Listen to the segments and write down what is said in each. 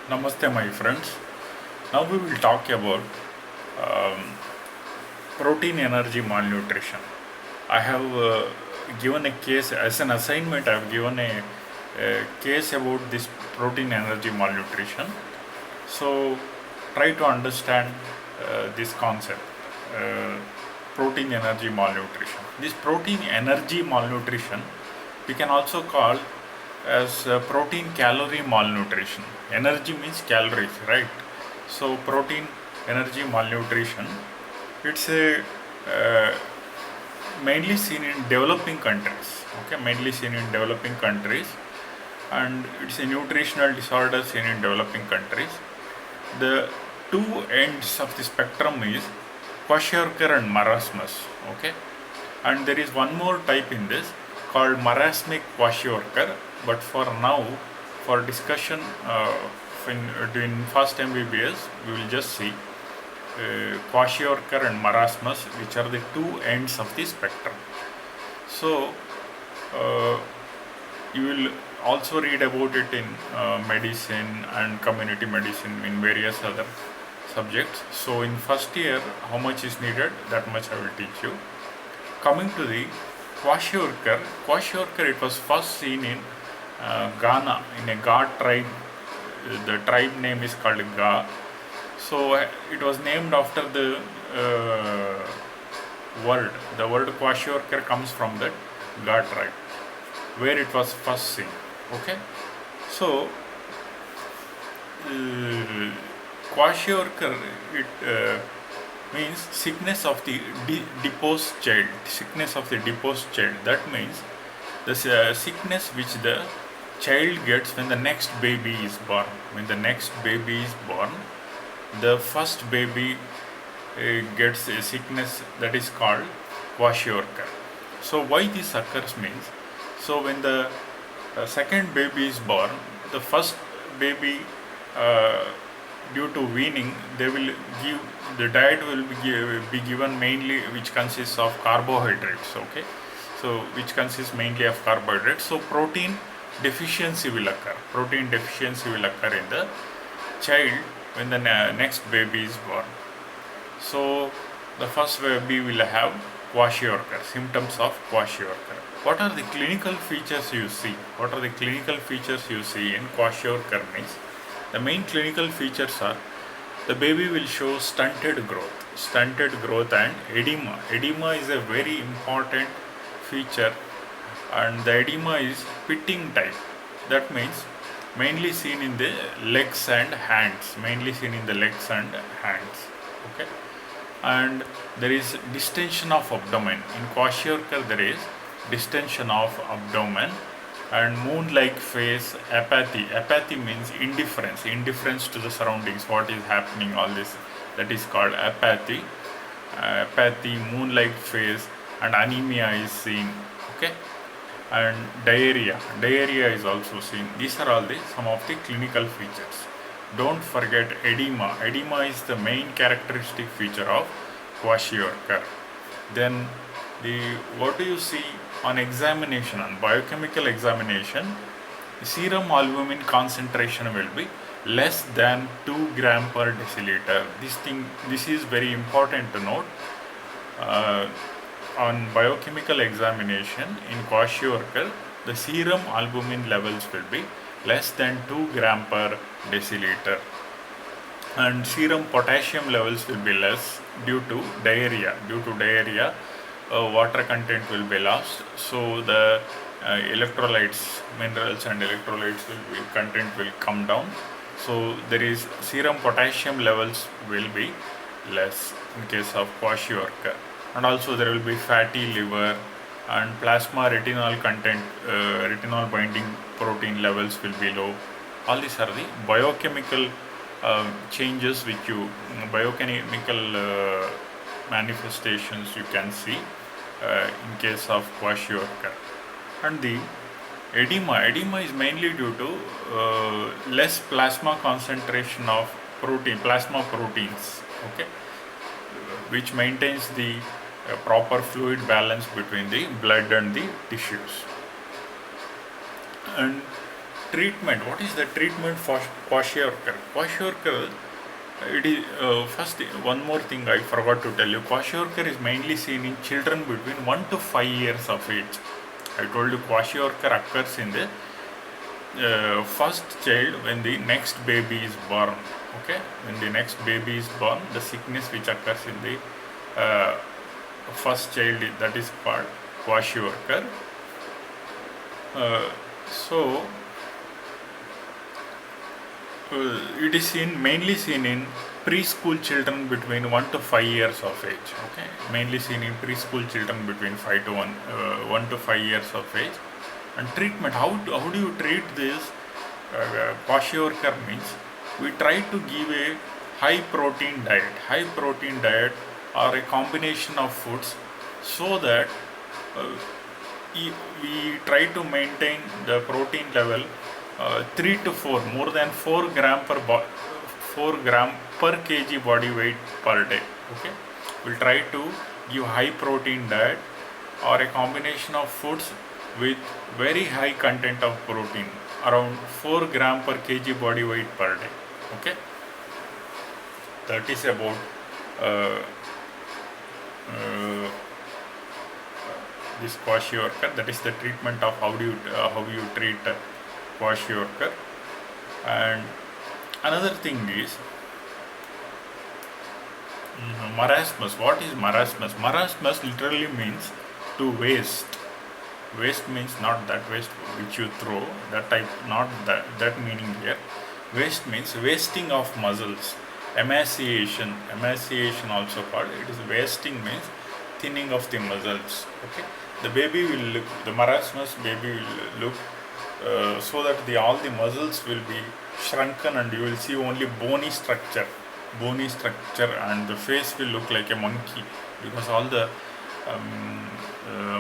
Namaste, my friends. Now we will talk about um, protein energy malnutrition. I have given a case as an assignment. I have given a case about this protein energy malnutrition. So try to understand this concept. Uh, Protein energy malnutrition. This protein energy malnutrition we can also call as protein calorie malnutrition. Energy means calories, right? So protein energy malnutrition, it's a mainly seen in developing countries. Okay, mainly seen in developing countries, and it's a nutritional disorder seen in developing countries. The two ends of the spectrum is kwashiorkor and marasmus. Okay, and there is one more type in this called marasmic kwashiorkor, but for now, for discussion in first MBBS, we will just see kwashiorkor and marasmus, which are the two ends of the spectrum. So uh, you will also read about it in medicine and community medicine in various other subjects. So in first year, how much is needed, that much I will teach you. Coming to the kwashiorkor, it was first seen in Ghana, in a Ga tribe. The tribe name is called Ga. So it was named after the word. The word kwashiorkor comes from that Ga tribe, where it was first seen. Okay, so kwashiorkor, it means sickness of the deposed child. Sickness of the deposed child. That means the sickness which the child gets when the next baby is born. When the next baby is born, the first baby gets a sickness that is called kwashiorkor. So why this occurs means, so when the second baby is born, the first baby, due to weaning, they will give, the diet will be given mainly which consists of carbohydrates. Okay, so which consists mainly of carbohydrates. So protein deficiency will occur. Protein deficiency will occur in the child when the next baby is born. So the first baby will have kwashiorkor, symptoms of kwashiorkor. What are the clinical features you see? What are the clinical features you see in kwashiorkor means? The main clinical features are the baby will show stunted growth and edema. Edema is a very important feature, and the edema is pitting type. That means mainly seen in the legs and hands. Mainly seen in the legs and hands. Okay, and there is distension of abdomen. In kwashiorkor there is distension of abdomen and moon-like face, apathy. Apathy means indifference to the surroundings, what is happening, all this, that is called apathy. Apathy, moon-like face, and anemia is seen. Okay, and diarrhea is also seen. These are all the some of the clinical features. Don't forget edema. Edema is the main characteristic feature of kwashiorkor. Then what do you see on examination, on biochemical examination? Serum albumin concentration will be less than 2 gram per deciliter. This is very important to note. On biochemical examination in kwashiorkor, the serum albumin levels will be less than 2 gram per deciliter, and serum potassium levels will be less due to diarrhea. Water content will be lost, so the electrolytes, minerals and electrolytes content will come down. So there is serum potassium levels will be less in case of kwashiorkor, and also there will be fatty liver, and plasma retinol content, retinol binding protein levels will be low. All these are the biochemical changes which biochemical manifestations you can see in case of kwashiorkor. And the edema is mainly due to less plasma concentration of plasma proteins. Okay, which maintains the proper fluid balance between the blood and the tissues. And treatment. What is the treatment for kwashiorkor? Kwashiorkor, it is first one more thing I forgot to tell you. Kwashiorkor is mainly seen in children between 1 to 5 years of age. I told you kwashiorkor occurs in the first child when the next baby is born. Okay, when the next baby is born, the sickness which occurs in the first child, that is called kwashiorkor. So it is mainly seen in preschool children between 1 to 5 years of age. Okay, mainly seen in preschool children between 1 to 5 years of age. And treatment, how do you treat this kwashiorkor? Means we try to give a high protein diet or a combination of foods, so that we try to maintain the protein level 3 to 4, more than 4 gram per kg body weight per day. Okay, we'll try to give high protein diet or a combination of foods with very high content of protein, around 4 gram per kg body weight per day. Okay, that is about this kwashiorkor. That is the treatment of how you treat kwashiorkor. And another thing is marasmus. What is marasmus? Marasmus literally means to waste. Waste means not that waste which you throw, that type, not that meaning here. Waste means wasting of muscles. Emaciation also called. It is wasting means thinning of the muscles. Okay, the marasmus baby will look so that all the muscles will be shrunken, and you will see only bony structure, and the face will look like a monkey, because all the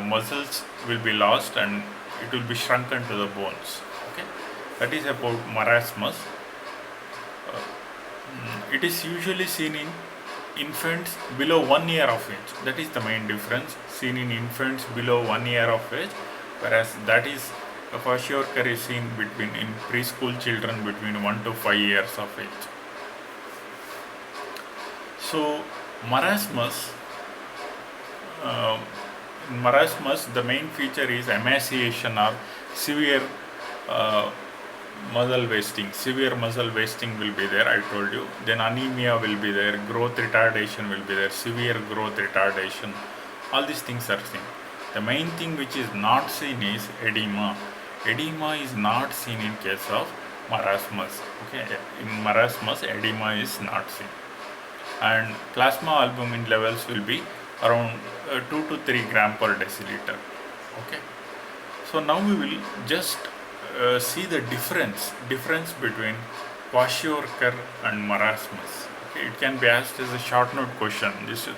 muscles will be lost and it will be shrunken to the bones. Okay, that is about marasmus. It is usually seen in infants below 1 year of age. That is the main difference, seen in infants below 1 year of age, whereas that is kwashiorkor is seen in preschool children between 1 to 5 years of age. So marasmus, the main feature is emaciation or severe muscle wasting. Severe muscle wasting will be there, I told you. Then anemia will be there, growth retardation will be there, severe growth retardation. All these things are seen. The main thing which is not seen is edema. Edema is not seen in case of marasmus. Okay, in marasmus edema is not seen. And plasma albumin levels will be around 2 to 3 gram per deciliter. Okay, so now we will just see the difference between kwashiorkor and marasmus. Okay, it can be asked as a short note question. This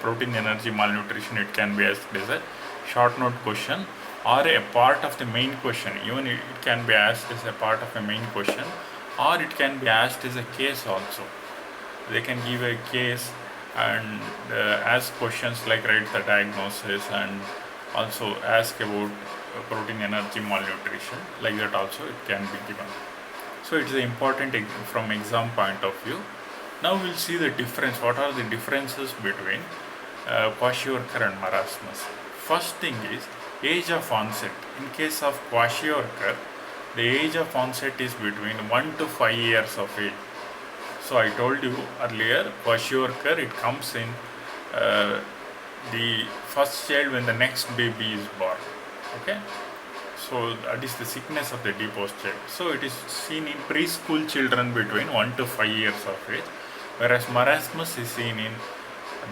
protein energy malnutrition, it can be asked as a short note question or a part of the main question. Even it can be asked as a part of a main question, or it can be asked as a case also. They can give a case and ask questions like write the diagnosis, and also ask about protein energy malnutrition. Like that also it can be given. So it is important from exam point of view. Now we'll see the difference. What are the differences between kwashiorkor and marasmus? First thing is age of onset. In case of kwashiorkor, the age of onset is between 1 to 5 years of age. So I told you earlier, kwashiorkor, it comes in the first child when the next baby is born. Okay, so that is the sickness of the deposed child. So it is seen in preschool children between 1 to 5 years of age, whereas marasmus is seen in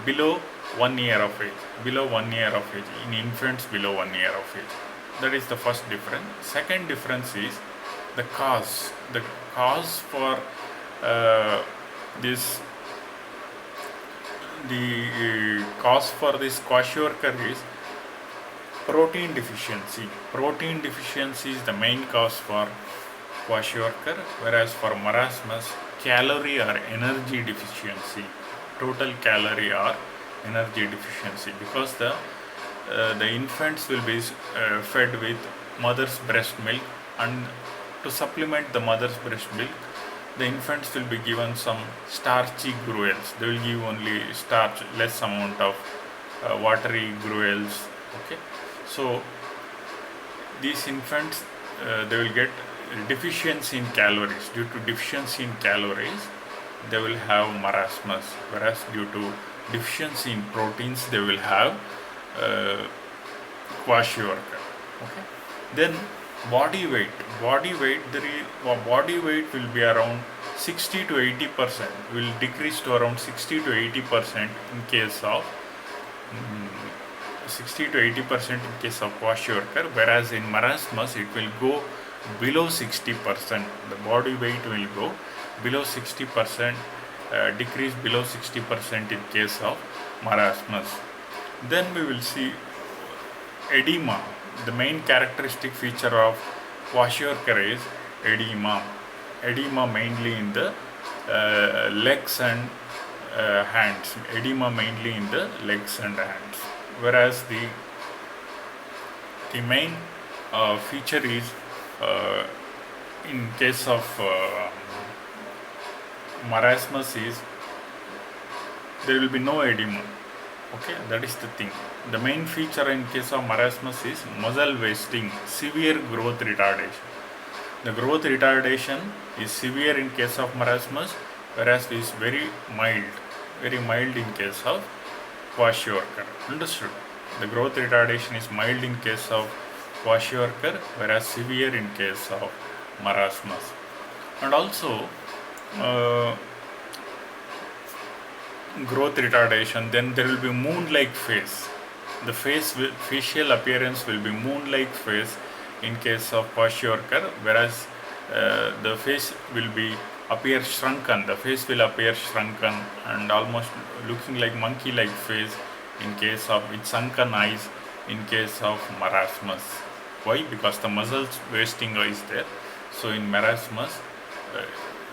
below 1 year of age. Below 1 year of age, in infants below 1 year of age. That is the first difference. Second difference is the cause. The cause for this kwashiorkor is protein deficiency. Protein deficiency is the main cause for kwashiorkor, whereas for marasmus, calorie or energy deficiency. Total calorie or energy deficiency, because the infants will be fed with mother's breast milk, and To supplement the mother's breast milk, the infants will be given some starchy gruels. They will give only starch, less amount of watery gruels. Okay, so these infants they will get deficiency in calories. Due to deficiency in calories, they will have marasmus, whereas due to deficiency in proteins, they will have uh, kwashiorkor. Okay, then body weight. Body weight will be around 60 to 80%. Will decrease to around 60 to 80% in case of 60 to 80% in case of kwashiorkor, whereas in marasmus it will go below 60%. The body weight will go below 60%, decrease below 60% in case of marasmus. Then we will see edema. The main characteristic feature of kwashiorkor is edema. Edema mainly in the legs and hands. Edema mainly in the legs and hands. Whereas the main feature is in case of marasmus is there will be no edema. Okay, that is the thing. The main feature in case of marasmus is muscle wasting, severe growth retardation. The growth retardation is severe in case of marasmus, whereas it is very mild in case of kwashiorkor. Understood? The growth retardation is mild in case of kwashiorkor, whereas severe in case of marasmus. And also growth retardation, then there will be moon-like face. The facial appearance will be moon-like face in case of kwashiorkor, whereas the face will appear shrunken. The face will appear shrunken and almost looking like monkey-like face in case of with sunken eyes in case of marasmus. Why? Because the muscles wasting is there. So in marasmus,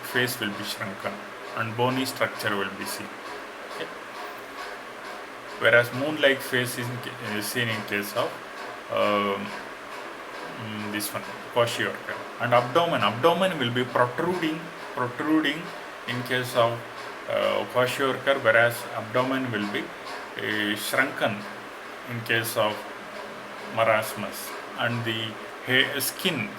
face will be shrunken and bony structure will be seen. Okay. Whereas moon-like face is seen in case of this one, kwashiorkor. And abdomen will be protruding in case of kwashiorkor, whereas abdomen will be shrunken in case of marasmus. And the skin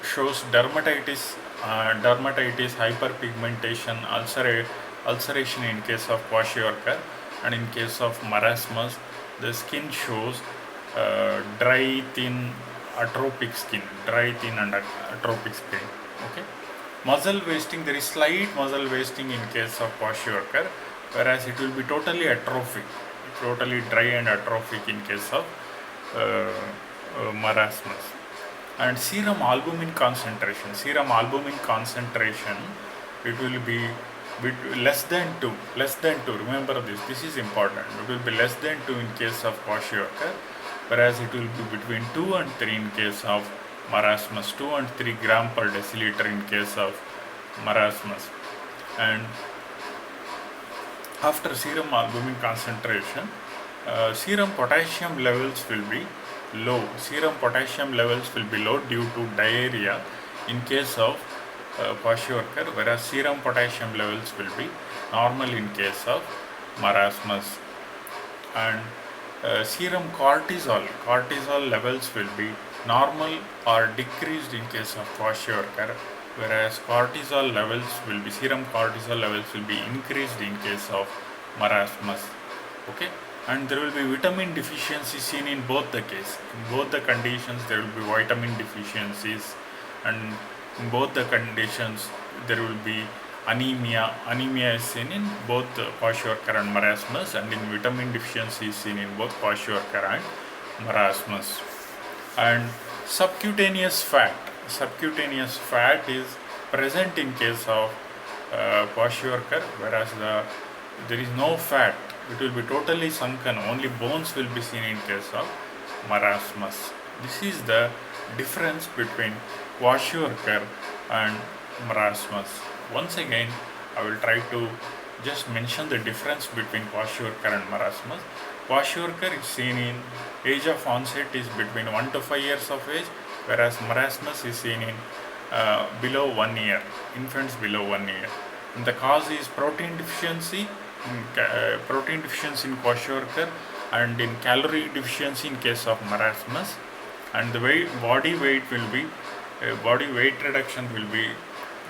shows dermatitis, hyperpigmentation, ulceration in case of kwashiorkor, and in case of marasmus, the skin shows dry, thin, atrophic skin. Okay. Muscle wasting, there is slight muscle wasting in case of kwashiorkor, whereas it will be totally atrophic, totally dry and atrophic in case of marasmus. And serum albumin concentration, it will be less than 2. Remember this is important. It will be less than 2 in case of kwashiorkor, whereas it will be between 2 and 3 in case of marasmus. 2 and 3 gram per deciliter in case of marasmus. And after serum albumin concentration, serum potassium levels will be low. Due to diarrhea in case of kwashiorkor, whereas serum potassium levels will be normal in case of marasmus. And serum cortisol levels will be normal or decreased in case of kwashiorkor, whereas serum cortisol levels will be increased in case of marasmus. Okay. And there will be vitamin deficiency seen in both the case. In both the conditions, there will be vitamin deficiencies, and in both the conditions, there will be anemia. Anemia is seen in both kwashiorkor and marasmus, and in vitamin deficiency is seen in both kwashiorkor and marasmus. And subcutaneous fat is present in case of kwashiorkor, whereas there is no fat. It will be totally sunken, only bones will be seen in case of marasmus. This is the difference between kwashiorkor and marasmus. Once again, I will try to just mention the difference between kwashiorkor and marasmus. Kwashiorkor is seen in age of onset is between 1 to 5 years of age, whereas marasmus is seen in below 1 year, infants below 1 year. And the cause is protein deficiency, in kwashiorkor, and in calorie deficiency in case of marasmus. And the body weight body weight reduction will be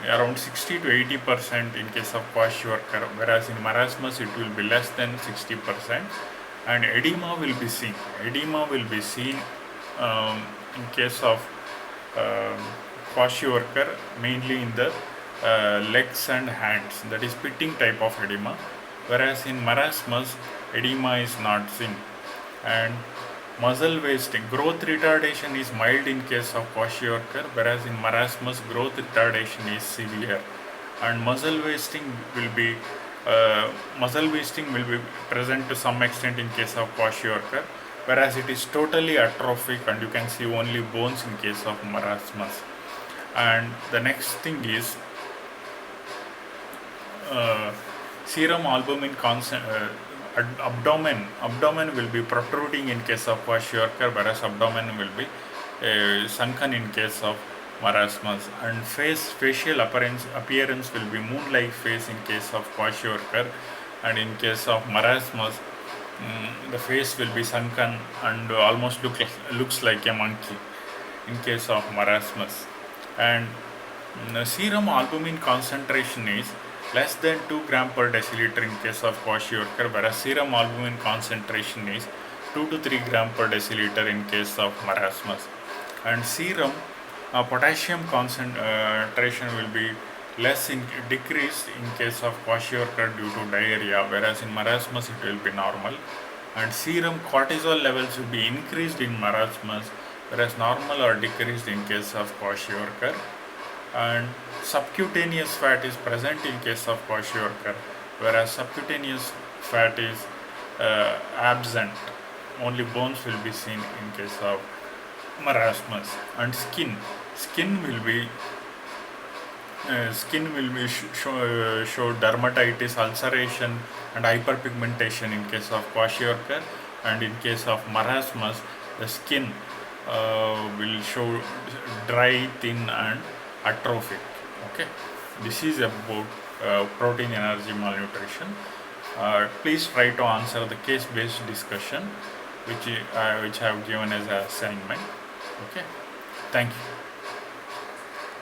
around 60 to 80% in case of kwashiorkor, whereas in marasmus it will be less than 60%. And edema will be seen. Edema will be seen in case of kwashiorkor, mainly in the legs and hands, that is pitting type of edema, whereas in marasmus edema is not seen. And muscle wasting, growth retardation is mild in case of kwashiorkor, whereas in marasmus growth retardation is severe. And muscle wasting will be present to some extent in case of kwashiorkor, whereas it is totally atrophic and you can see only bones in case of marasmus. And the next thing is serum albumin abdomen will be protruding in case of kwashiorkor, whereas abdomen will be sunken in case of marasmus. And facial appearance will be moon-like face in case of kwashiorkor, and in case of marasmus the face will be sunken and almost looks like a monkey in case of marasmus. And serum albumin concentration is less than 2 gram per deciliter in case of kwashiorkor, whereas serum albumin concentration is 2 to 3 gram per deciliter in case of marasmus. And serum potassium concentration will be decreased in case of kwashiorkor due to diarrhea, whereas in marasmus it will be normal. And serum cortisol levels will be increased in marasmus, whereas normal or decreased in case of kwashiorkor. And subcutaneous fat is present in case of kwashiorkor, whereas subcutaneous fat is absent. Only bones will be seen in case of marasmus. And skin will be show dermatitis, ulceration and hyperpigmentation in case of kwashiorkor, and in case of marasmus the skin will show dry, thin and atrophic. Okay, this is about protein energy malnutrition. Please try to answer the case-based discussion which I have given as an assignment. Okay, thank you.